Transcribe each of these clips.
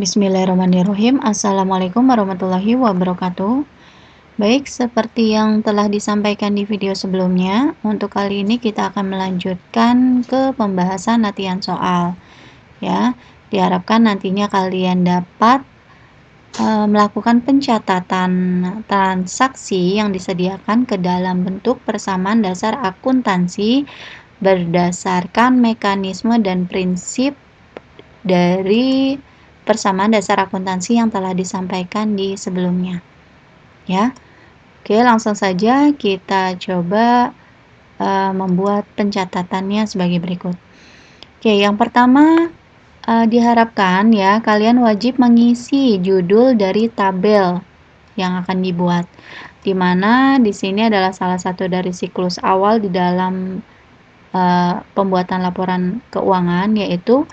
Bismillahirrahmanirrahim. Assalamualaikum warahmatullahi wabarakatuh. Baik, seperti yang telah disampaikan di video sebelumnya, untuk kali ini kita akan melanjutkan ke pembahasan latihan soal. Ya, diharapkan nantinya kalian dapat melakukan pencatatan transaksi yang disediakan ke dalam bentuk persamaan dasar akuntansi berdasarkan mekanisme dan prinsip dari persamaan dasar akuntansi yang telah disampaikan di sebelumnya. Ya, oke, langsung saja kita coba membuat pencatatannya sebagai berikut. Oke, yang pertama diharapkan ya kalian wajib mengisi judul dari tabel yang akan dibuat, dimana di sini adalah salah satu dari siklus awal di dalam pembuatan laporan keuangan, yaitu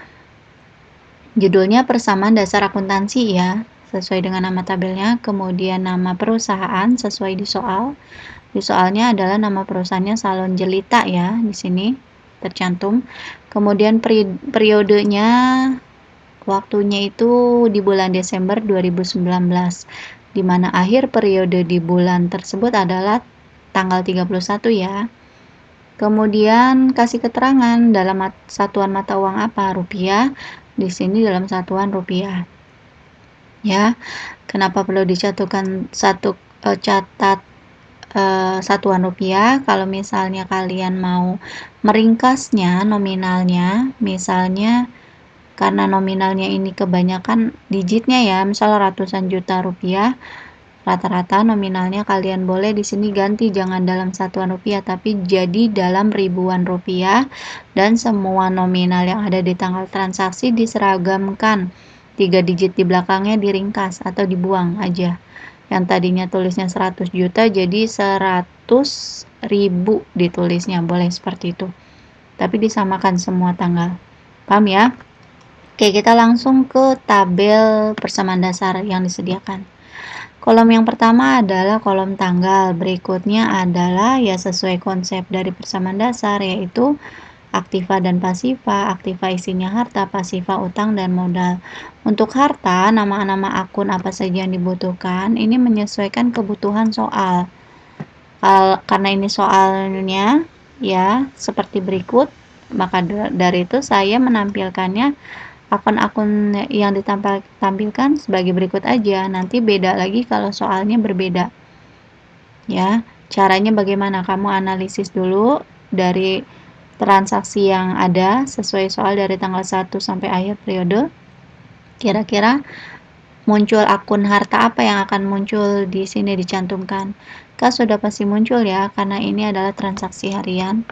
judulnya persamaan dasar akuntansi ya, sesuai dengan nama tabelnya. Kemudian nama perusahaan sesuai di soal. Di soalnya adalah nama perusahaannya Salon Jelita ya, di sini tercantum. Kemudian periodenya, waktunya itu di bulan Desember 2019, di mana akhir periode di bulan tersebut adalah tanggal 31 ya. Kemudian kasih keterangan dalam satuan mata uang apa? Rupiah. Di sini dalam satuan rupiah. Ya, kenapa perlu dicatatkan satuan rupiah? Kalau misalnya kalian mau meringkasnya nominalnya, misalnya karena nominalnya ini kebanyakan digitnya ya, misal ratusan juta rupiah, rata-rata nominalnya kalian boleh di sini ganti, jangan dalam satuan rupiah tapi jadi dalam ribuan rupiah, dan semua nominal yang ada di tanggal transaksi diseragamkan, 3 digit di belakangnya diringkas atau dibuang aja. Yang tadinya tulisnya 100 juta jadi 100.000 ditulisnya, boleh seperti itu, tapi disamakan semua tanggal. Paham ya? Oke, kita langsung ke tabel persamaan dasar yang disediakan. Kolom yang pertama adalah kolom tanggal, berikutnya adalah ya sesuai konsep dari persamaan dasar, yaitu aktiva dan pasiva. Aktiva isinya harta, pasiva utang dan modal. Untuk harta, nama-nama akun apa saja yang dibutuhkan, ini menyesuaikan kebutuhan soal. Karena ini soalnya ya seperti berikut, maka dari itu saya menampilkannya akun-akun yang ditampilkan sebagai berikut aja. Nanti beda lagi kalau soalnya berbeda. Ya, caranya bagaimana? Kamu analisis dulu dari transaksi yang ada sesuai soal dari tanggal 1 sampai akhir periode. Kira-kira muncul akun harta apa yang akan muncul di sini dicantumkan? Kan sudah pasti muncul ya, karena ini adalah transaksi harian.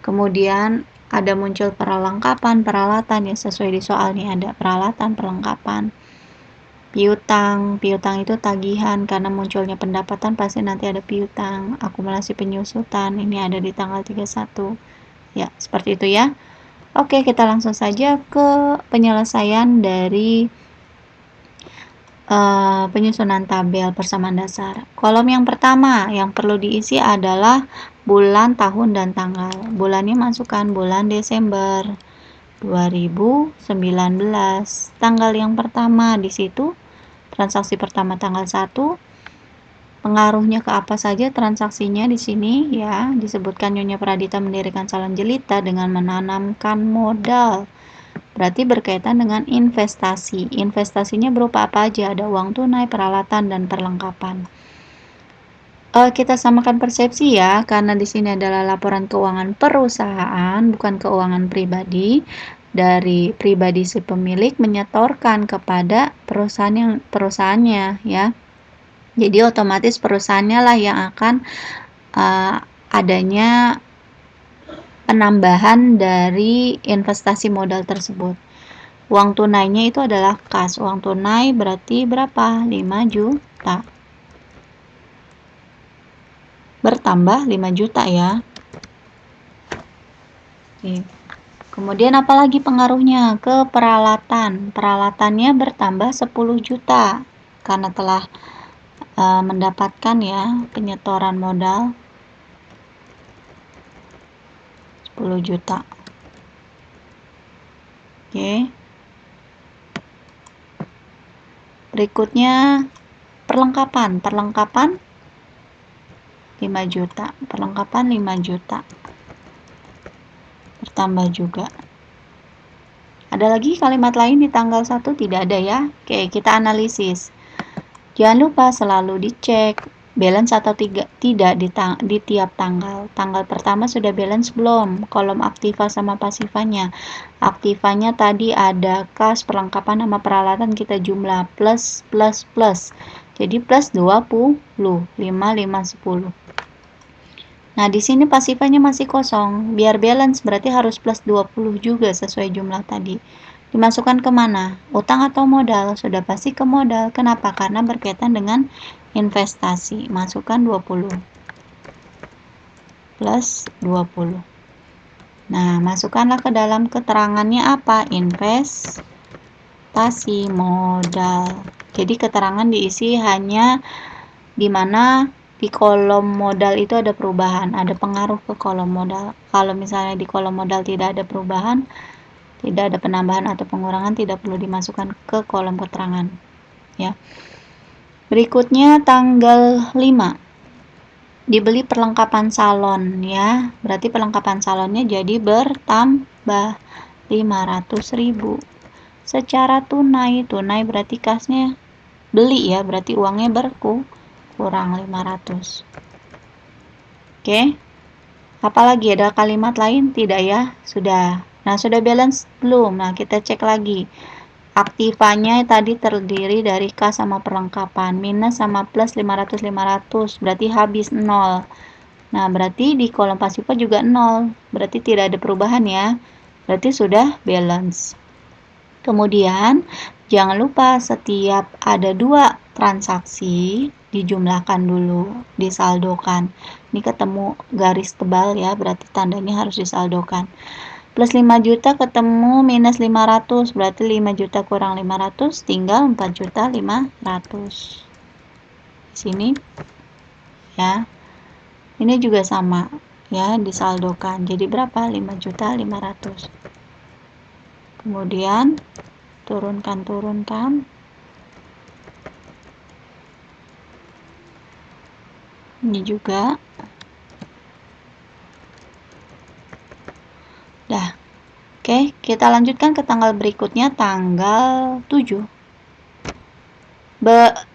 Kemudian ada muncul perlengkapan, peralatan ya, sesuai di soal nih, ada peralatan, perlengkapan. Piutang itu tagihan, karena munculnya pendapatan pasti nanti ada piutang. Akumulasi penyusutan, ini ada di tanggal 31 ya, seperti itu ya. Oke, kita langsung saja ke penyelesaian dari penyusunan tabel persamaan dasar. Kolom yang pertama yang perlu diisi adalah bulan, tahun, dan tanggal. Bulannya masukkan bulan Desember 2019. Tanggal yang pertama di situ, transaksi pertama tanggal 1. Pengaruhnya ke apa saja transaksinya di sini ya, disebutkan Nyonya Pradita mendirikan Salon Jelita dengan menanamkan modal. Berarti berkaitan dengan investasi. Investasinya berupa apa aja? Ada uang tunai, peralatan, dan perlengkapan. Kita samakan persepsi ya, karena di sini adalah laporan keuangan perusahaan, bukan keuangan pribadi. Dari pribadi si pemilik menyetorkan kepada perusahaannya ya. Jadi otomatis perusahaannya lah yang akan adanya penambahan dari investasi modal tersebut. Uang tunainya itu adalah kas. Uang tunai berarti berapa? 5 juta. Bertambah 5 juta ya. Oke. Kemudian apalagi pengaruhnya ke peralatan? Peralatannya bertambah 10 juta karena telah mendapatkan ya penyetoran modal 10 juta. Oke. Berikutnya perlengkapan 5 juta, perlengkapan 5 juta, bertambah juga. Ada lagi kalimat lain di tanggal 1? Tidak ada ya. Oke, kita analisis. Jangan lupa selalu dicek balance atau tidak di tiap tanggal. Tanggal pertama sudah balance belum? Kolom aktiva sama pasifanya. Aktivanya tadi ada kas, perlengkapan sama peralatan, kita jumlah plus. Jadi plus 20, 5, 10. Nah, di sini pasifanya masih kosong. Biar balance berarti harus plus 20 juga sesuai jumlah tadi. Dimasukkan kemana? Utang atau modal? Sudah pasti ke modal. Kenapa? Karena berkaitan dengan investasi. Masukkan 20 plus 20. Nah, masukkanlah ke dalam keterangannya apa? Investasi modal. Jadi keterangan diisi hanya di mana di kolom modal itu ada perubahan, ada pengaruh ke kolom modal. Kalau misalnya di kolom modal tidak ada perubahan, tidak ada penambahan atau pengurangan, tidak perlu dimasukkan ke kolom keterangan ya. Berikutnya tanggal 5 dibeli perlengkapan salon ya, berarti perlengkapan salonnya jadi bertambah 500.000 secara tunai berarti kasnya beli ya, berarti uangnya berkurang 500. Oke, apalagi ada kalimat lain? Tidak ya, sudah. Nah, sudah balance belum? Nah, kita cek lagi. Aktivanya tadi terdiri dari kas sama perlengkapan, minus sama plus 500, berarti habis 0. Nah, berarti di kolom pasifa juga 0, berarti tidak ada perubahan ya, berarti sudah balance. Kemudian, jangan lupa setiap ada 2 transaksi, dijumlahkan dulu, disaldokan. Ini ketemu garis tebal ya, berarti tandanya harus disaldokan. Plus 5 juta ketemu minus 500, berarti 5 juta kurang 500 tinggal 4 juta 500. Di sini ya. Ini juga sama ya, disaldokan. Jadi berapa? 5 juta 500. Kemudian turunkan. Ini juga. Dah. Oke, kita lanjutkan ke tanggal berikutnya, tanggal 7.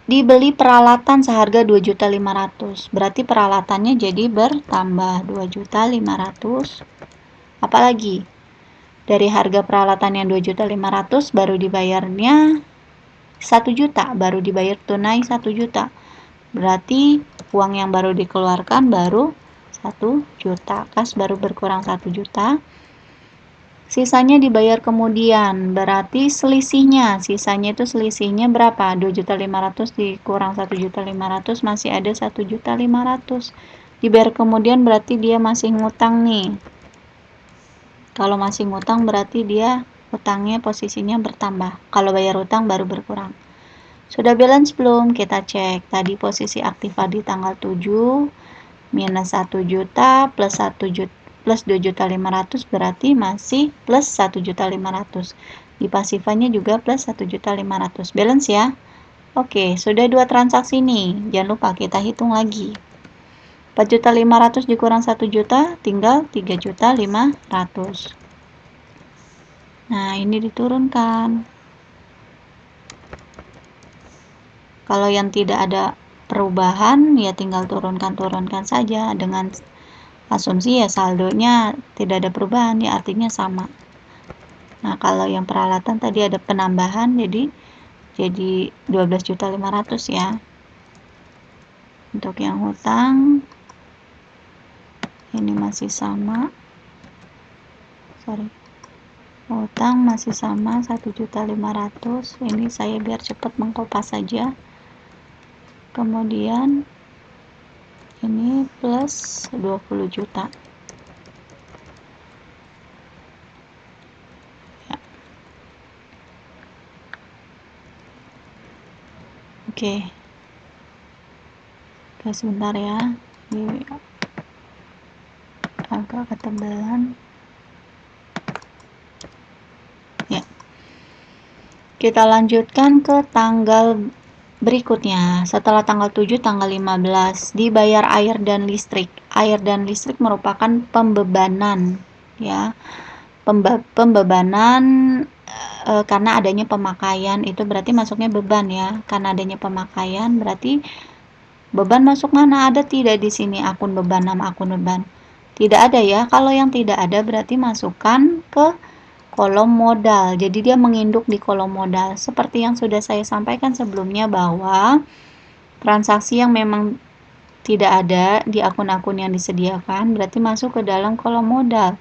Dibeli peralatan seharga 2.500.000. Berarti peralatannya jadi bertambah 2.500.000. Apalagi? Dari harga peralatan yang 2.500.000 baru dibayarnya 1 juta, baru dibayar tunai 1 juta. Berarti uang yang baru dikeluarkan baru 1 juta. Kas baru berkurang 1 juta. Sisanya dibayar kemudian, berarti sisanya itu selisihnya berapa? 2.500.000 dikurang 1.500.000 masih ada 1.500.000. Dibayar kemudian berarti dia masih ngutang nih. Kalau masih ngutang berarti dia utangnya posisinya bertambah. Kalau bayar utang baru berkurang. Sudah balance belum? Kita cek. Tadi posisi aktiva di tanggal 7 minus 1 juta plus 1 juta plus 2.500.000 berarti masih plus 1.500.000. Di pasifanya juga plus 1.500.000. Balance ya. Oke, sudah 2 transaksi nih. Jangan lupa kita hitung lagi. 4.500.000 dikurang 1 juta tinggal 3.500.000. Nah, ini diturunkan. Kalau yang tidak ada perubahan ya tinggal turunkan saja dengan asumsi ya saldonya tidak ada perubahan ya, artinya sama. Nah, kalau yang peralatan tadi ada penambahan jadi 12.500.000 ya. Untuk yang hutang ini masih sama. Hutang masih sama 1.500.000. Ini saya biar cepat mengkopas saja. Kemudian ini plus 20 juta. Ya. Oke. Sebentar ya. Ini agak ketebalan. Ya. Kita lanjutkan ke tanggal berikutnya. Setelah tanggal 7, tanggal 15 dibayar air dan listrik. Air dan listrik merupakan pembebanan, ya. Pembebanan karena adanya pemakaian, itu berarti masuknya beban ya. Karena adanya pemakaian berarti beban masuk mana? Ada tidak di sini akun beban, nama akun beban? Tidak ada ya. Kalau yang tidak ada berarti masukkan ke kolom modal. Jadi dia menginduk di kolom modal. Seperti yang sudah saya sampaikan sebelumnya bahwa transaksi yang memang tidak ada di akun-akun yang disediakan berarti masuk ke dalam kolom modal.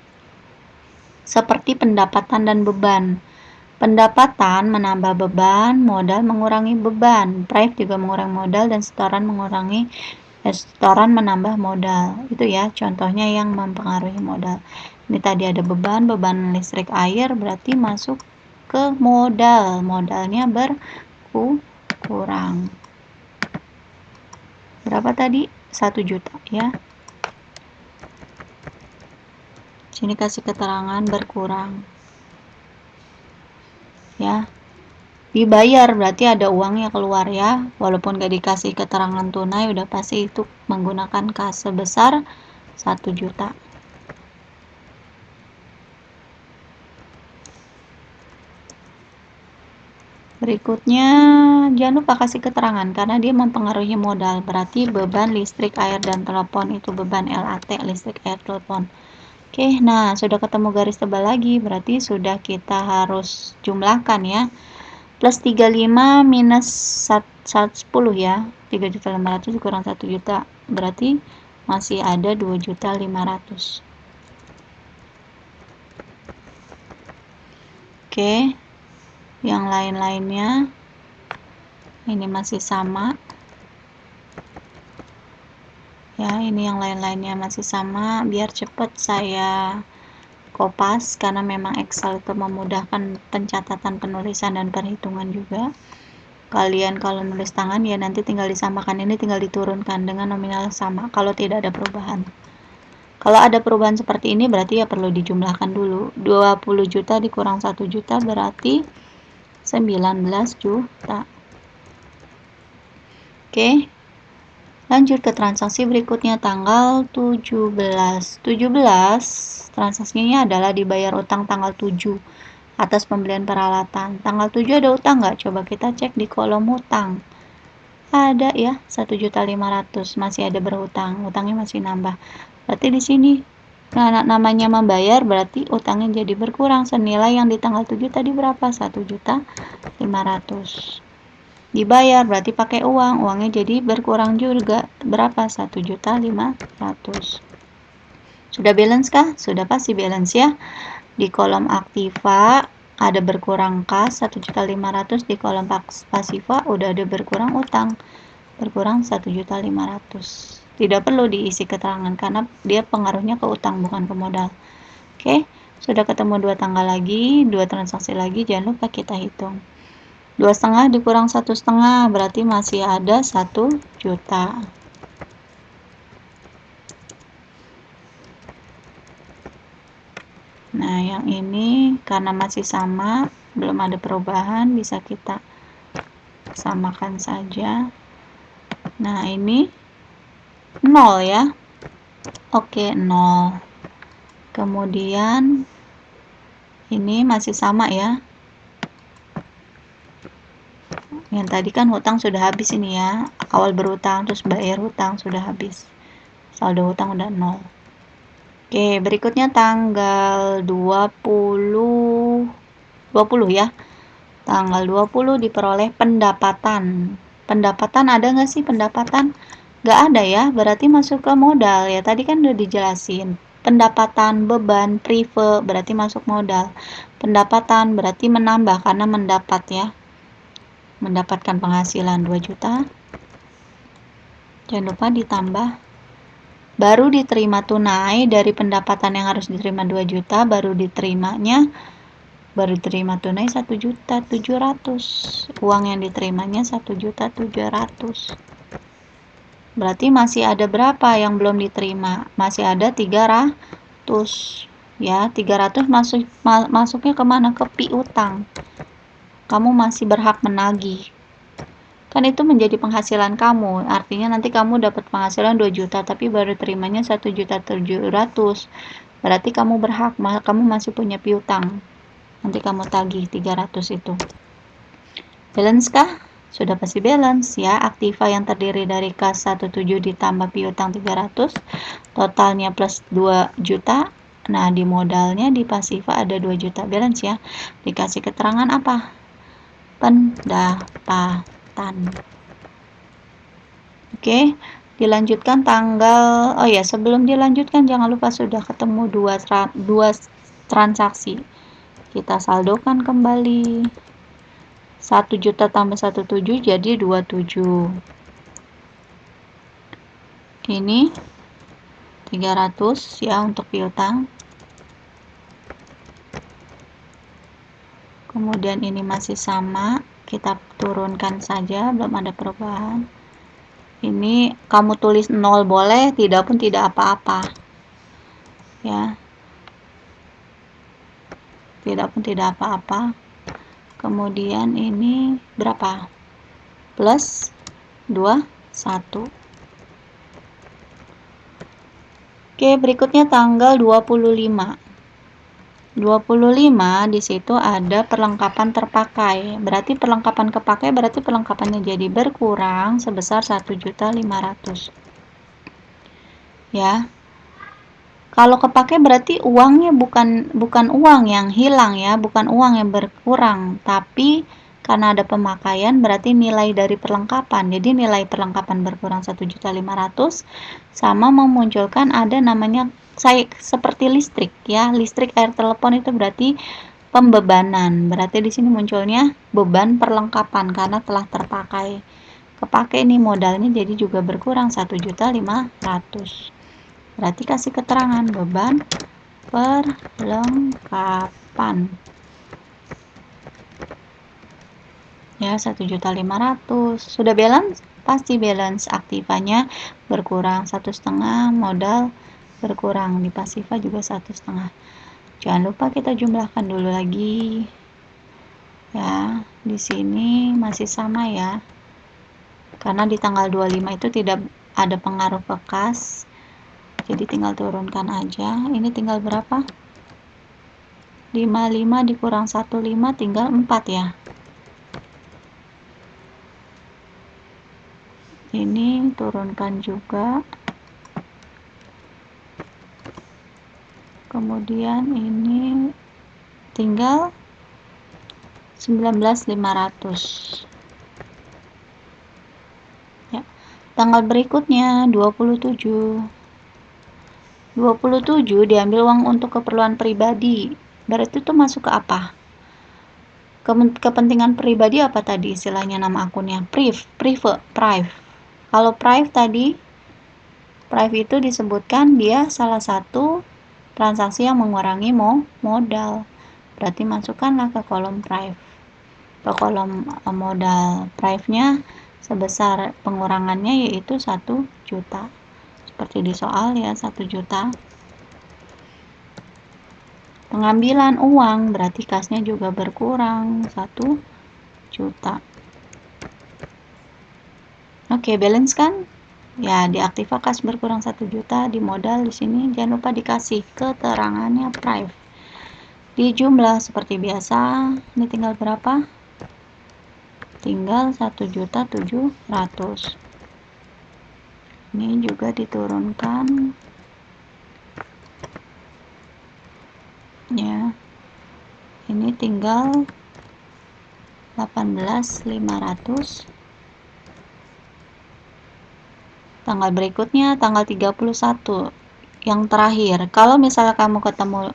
Seperti pendapatan dan beban. Pendapatan menambah beban, modal mengurangi beban. Price juga mengurangi modal dan setoran setoran menambah modal. Itu ya contohnya yang mempengaruhi modal. Ini tadi ada beban listrik air berarti masuk ke modal. Modalnya berkurang. Berapa tadi? 1 juta ya. Sini kasih keterangan berkurang. Ya. Dibayar berarti ada uangnya keluar ya. Walaupun gak dikasih keterangan tunai udah pasti itu menggunakan kas sebesar 1 juta. Berikutnya jangan lupa kasih keterangan karena dia mempengaruhi modal. Berarti beban listrik, air, dan telepon itu beban LAT, listrik, air, telepon. Oke, nah sudah ketemu garis tebal lagi, berarti sudah kita harus jumlahkan ya. Plus 35 minus 10 ya. 3.500.000 kurang 1 juta. Berarti masih ada 2.500.000. Oke. Yang lain-lainnya ini masih sama. Ya, ini yang lain-lainnya masih sama. Biar cepat saya kopas karena memang Excel itu memudahkan pencatatan, penulisan, dan perhitungan juga. Kalian kalau nulis tangan ya nanti tinggal disamakan, ini tinggal diturunkan dengan nominal sama kalau tidak ada perubahan. Kalau ada perubahan seperti ini berarti ya perlu dijumlahkan dulu. 20 juta dikurang 1 juta berarti 19 juta. Oke. Lanjut ke transaksi berikutnya tanggal 17. 17 transaksinya adalah dibayar utang tanggal 7 atas pembelian peralatan. Tanggal 7 ada utang nggak? Coba kita cek di kolom hutang. Ada ya, 1.500.000 masih ada berhutang, utangnya masih nambah. Berarti di sini namanya membayar berarti utangnya jadi berkurang. Senilai yang di tanggal 7 tadi berapa? 1.500.000. Dibayar berarti pakai uang, uangnya jadi berkurang juga. Berapa? 1.500.000. Sudah balance kah? Sudah pasti balance ya. Di kolom aktiva ada berkurang kas 1.500.000, di kolom pasiva udah ada berkurang utang. Berkurang 1.500.000. Tidak perlu diisi keterangan karena dia pengaruhnya ke utang bukan ke modal. Oke, sudah ketemu 2 tanggal lagi, 2 transaksi lagi, jangan lupa kita hitung. 2,5 dikurang 1,5 berarti masih ada 1 juta. Nah, yang ini karena masih sama, belum ada perubahan, bisa kita samakan saja. Nah, ini 0 ya. Oke, 0. Kemudian ini masih sama ya. Yang tadi kan hutang sudah habis ini ya. Awal berhutang terus bayar hutang sudah habis. Saldo hutang udah 0. Oke, berikutnya tanggal 20 ya. Tanggal 20 diperoleh pendapatan. Pendapatan ada nggak sih pendapatan? Nggak ada ya, berarti masuk ke modal ya. Tadi kan udah dijelasin. Pendapatan, beban, prive berarti masuk modal. Pendapatan berarti menambah karena mendapat ya. Mendapatkan penghasilan 2 juta. Jangan lupa ditambah. Baru diterima tunai dari pendapatan yang harus diterima 2 juta, baru diterima tunai 1.700.000. Uang yang diterimanya 1.700.000. Berarti masih ada berapa yang belum diterima? Masih ada 300. Ya, 300 masuknya kemana? Ke piutang. kamu masih berhak menagih. Kan itu menjadi penghasilan kamu, artinya nanti kamu dapat penghasilan 2 juta tapi baru terimanya 1.700.000, berarti kamu berhak, kamu masih punya piutang, nanti kamu tagih 300 itu. Balance kah? Sudah pasti balance ya. Aktiva yang terdiri dari kas 17 ditambah piutang 300, totalnya plus 2 juta. Nah, di modalnya di pasiva ada 2 juta, balance ya. Dikasih keterangan apa? Pendapatan. Oke, dilanjutkan tanggal, oh ya, sebelum dilanjutkan jangan lupa sudah ketemu dua transaksi. Kita saldokan kembali. 1 juta tambah 17 jadi 27. Ini 300 ya untuk piutang. Kemudian ini masih sama, kita turunkan saja, belum ada perubahan. Ini kamu tulis 0 boleh, tidak pun tidak apa-apa. Ya. Tidak pun tidak apa-apa. Kemudian ini berapa? Plus 2, 1. Oke, berikutnya tanggal 25. 25 di situ ada perlengkapan terpakai. Berarti perlengkapan kepakai berarti perlengkapannya jadi berkurang sebesar 1.500.000. Ya. Kalau kepakai berarti uangnya bukan uang yang hilang ya, bukan uang yang berkurang, tapi karena ada pemakaian berarti nilai dari perlengkapan. Jadi nilai perlengkapan berkurang 1.500.000 sama memunculkan ada namanya seperti listrik ya. Listrik, air, telepon itu berarti pembebanan. Berarti di sini munculnya beban perlengkapan karena telah terpakai. Kepakai ini modalnya jadi juga berkurang 1.500.000. Berarti kasih keterangan beban perlengkapan. Ya, 1.500.000. Sudah balance? Pasti balance. Aktivanya berkurang 1,5, modal berkurang. Di pasiva juga 1,5. Jangan lupa kita jumlahkan dulu lagi. Ya, di sini masih sama ya. Karena di tanggal 25 itu tidak ada pengaruh ke kas. Jadi tinggal turunkan aja. Ini tinggal berapa? 55 dikurang 15 tinggal 4 ya. Ini turunkan juga. Kemudian ini tinggal 19.500. Ya. Tanggal berikutnya 27. 27 diambil uang untuk keperluan pribadi. Berarti itu masuk ke apa? Kepentingan pribadi apa tadi istilahnya nama akunnya? Prive. Kalau prive tadi, prive itu disebutkan dia salah satu transaksi yang mengurangi modal. Berarti masukkanlah ke kolom prive. Ke kolom modal prive-nya sebesar pengurangannya yaitu 1 juta. Seperti di soal ya, 1 juta. Pengambilan uang berarti kasnya juga berkurang 1 juta. Oke, balance kan? Ya, di aktiva kas berkurang 1 juta, di modal di sini jangan lupa dikasih keterangannya prive. Di jumlah seperti biasa, ini tinggal berapa? Tinggal 1.700.000. Ini juga diturunkan ya. Ini tinggal 18.500. Tanggal berikutnya tanggal 31 yang terakhir. Kalau misalnya kamu ketemu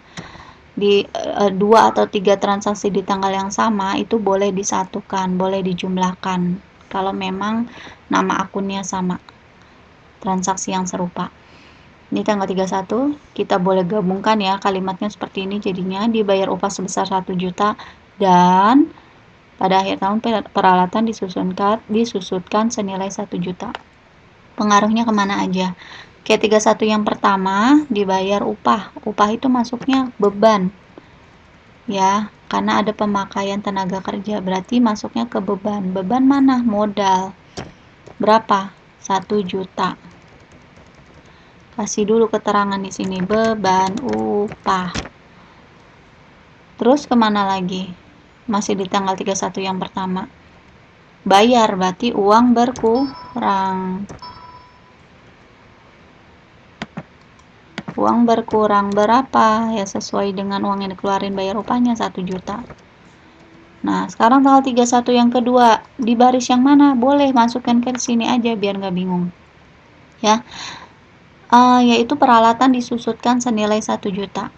di 2 atau 3 transaksi di tanggal yang sama, itu boleh disatukan, boleh dijumlahkan kalau memang nama akunnya sama, transaksi yang serupa. Ini tanggal 31, kita boleh gabungkan ya kalimatnya seperti ini, jadinya dibayar upah sebesar 1 juta dan pada akhir tahun peralatan disusutkan senilai 1 juta. Pengaruhnya kemana aja? K31 yang pertama dibayar upah. Upah itu masuknya beban. ya, karena ada pemakaian tenaga kerja, berarti masuknya ke beban. Beban mana? Modal. Berapa? 1 juta. Kasih dulu keterangan di sini, beban upah. Terus kemana lagi? Masih di tanggal 31 yang pertama. Bayar, berarti uang berkurang. Uang berkurang berapa? Ya sesuai dengan uang yang dikeluarin bayar upahnya 1 juta. Nah, sekarang tanggal 31 yang kedua. Di baris yang mana? Boleh masukkan ke sini aja biar nggak bingung. Ya, yaitu peralatan disusutkan senilai 1 juta.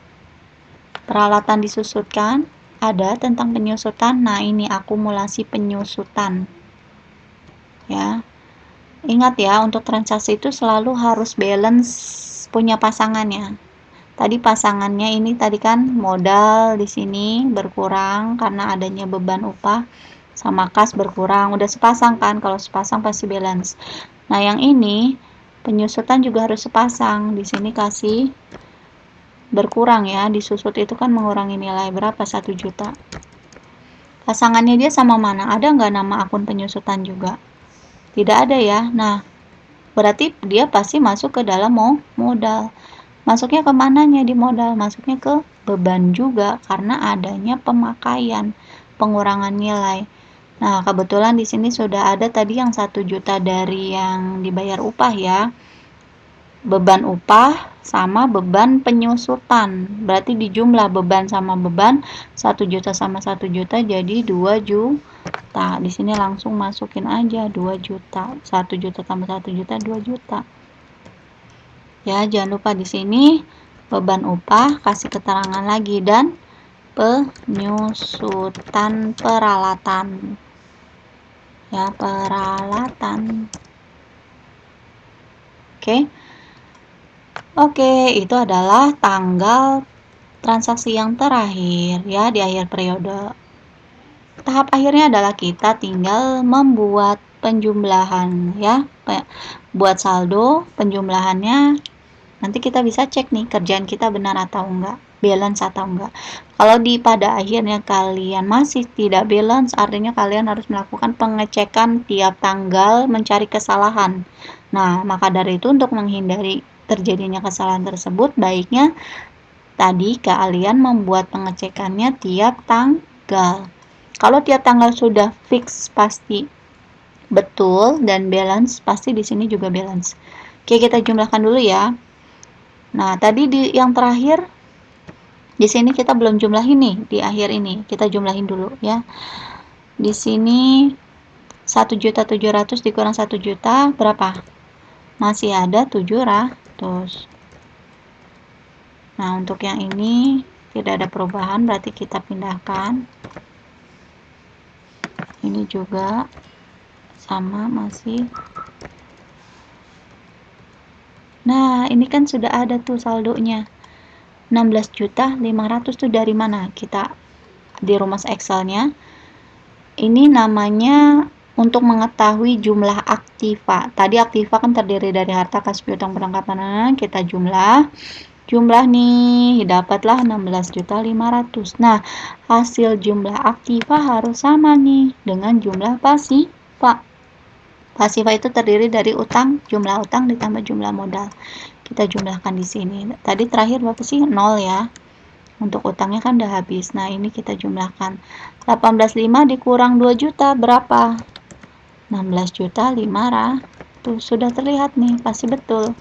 Peralatan disusutkan ada tentang penyusutan. Nah, ini akumulasi penyusutan. Ya. Ingat ya, untuk transaksi itu selalu harus balance punya pasangannya. Tadi pasangannya ini tadi kan modal di sini berkurang karena adanya beban upah sama kas berkurang. Udah sepasang kan? Kalau sepasang pasti balance. Nah, yang ini penyusutan juga harus sepasang. Di sini kasih berkurang ya. Disusut itu kan mengurangi nilai berapa? 1 juta. Pasangannya dia sama mana? Ada nggak nama akun penyusutan juga? Tidak ada ya. Nah, berarti dia pasti masuk ke dalam modal. Masuknya ke mananya di modal? Masuknya ke beban juga karena adanya pemakaian, pengurangan nilai. Nah, kebetulan di sini sudah ada tadi yang 1 juta dari yang dibayar upah ya. Beban upah sama beban penyusutan. Berarti dijumlah beban sama beban 1 juta sama 1 juta jadi 2 juta. Di sini langsung masukin aja 2 juta. 1 juta tambah 1 juta 2 juta. Ya, jangan lupa di sini beban upah kasih keterangan lagi dan penyusutan peralatan. Ya, peralatan. Oke. Oke, itu adalah tanggal transaksi yang terakhir ya di akhir periode. Tahap akhirnya adalah kita tinggal membuat penjumlahan ya. Buat saldo, penjumlahannya nanti kita bisa cek nih kerjaan kita benar atau enggak, balance atau enggak. Kalau pada akhirnya kalian masih tidak balance, artinya kalian harus melakukan pengecekan tiap tanggal mencari kesalahan. Nah, maka dari itu untuk menghindari terjadinya kesalahan tersebut, baiknya tadi kalian membuat pengecekannya tiap tanggal. Kalau tiap tanggal sudah fix pasti betul dan balance, pasti di sini juga balance. Oke, kita jumlahkan dulu ya. Nah, tadi di yang terakhir di sini kita belum jumlahin nih, di akhir ini. Kita jumlahin dulu ya. Di sini 1.700.000 dikurang 1 juta berapa? Masih ada 700. Nah, untuk yang ini tidak ada perubahan, berarti kita pindahkan. Ini juga sama masih. Nah, ini kan sudah ada tuh saldonya. 16.500 tuh dari mana? Kita di rumus Excelnya. Ini namanya untuk mengetahui jumlah aktiva. Tadi aktiva kan terdiri dari harta kas piutang perlengkapan. Kita jumlah nih, dapatlah 16.500. Nah, hasil jumlah aktiva harus sama nih dengan jumlah pasiva. Pasiva itu terdiri dari jumlah utang ditambah jumlah modal. Kita jumlahkan di sini. Tadi terakhir berapa sih? 0 ya. Untuk utangnya kan udah habis. Nah, ini kita jumlahkan. 18.500 dikurang 2 juta berapa? 16.500. Sudah terlihat nih, pasti betul.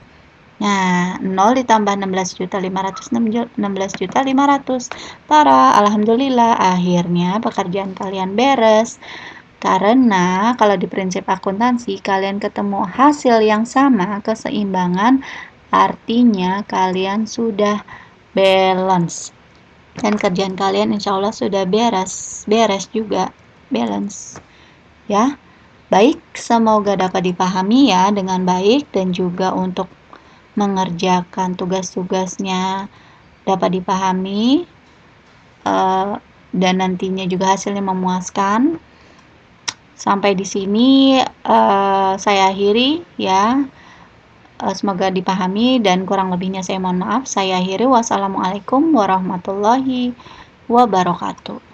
Nah, 0 ditambah 16.500, 16.500. Tara, alhamdulillah akhirnya pekerjaan kalian beres. Karena kalau di prinsip akuntansi kalian ketemu hasil yang sama, keseimbangan, artinya kalian sudah balance. Dan kerjaan kalian insya Allah sudah beres juga, balance. Ya, baik, semoga dapat dipahami ya dengan baik dan juga untuk mengerjakan tugas-tugasnya dapat dipahami dan nantinya juga hasilnya memuaskan. Sampai di sini saya akhiri ya. Semoga dipahami dan kurang lebihnya saya mohon maaf. Saya akhiri. Wassalamualaikum warahmatullahi wabarakatuh.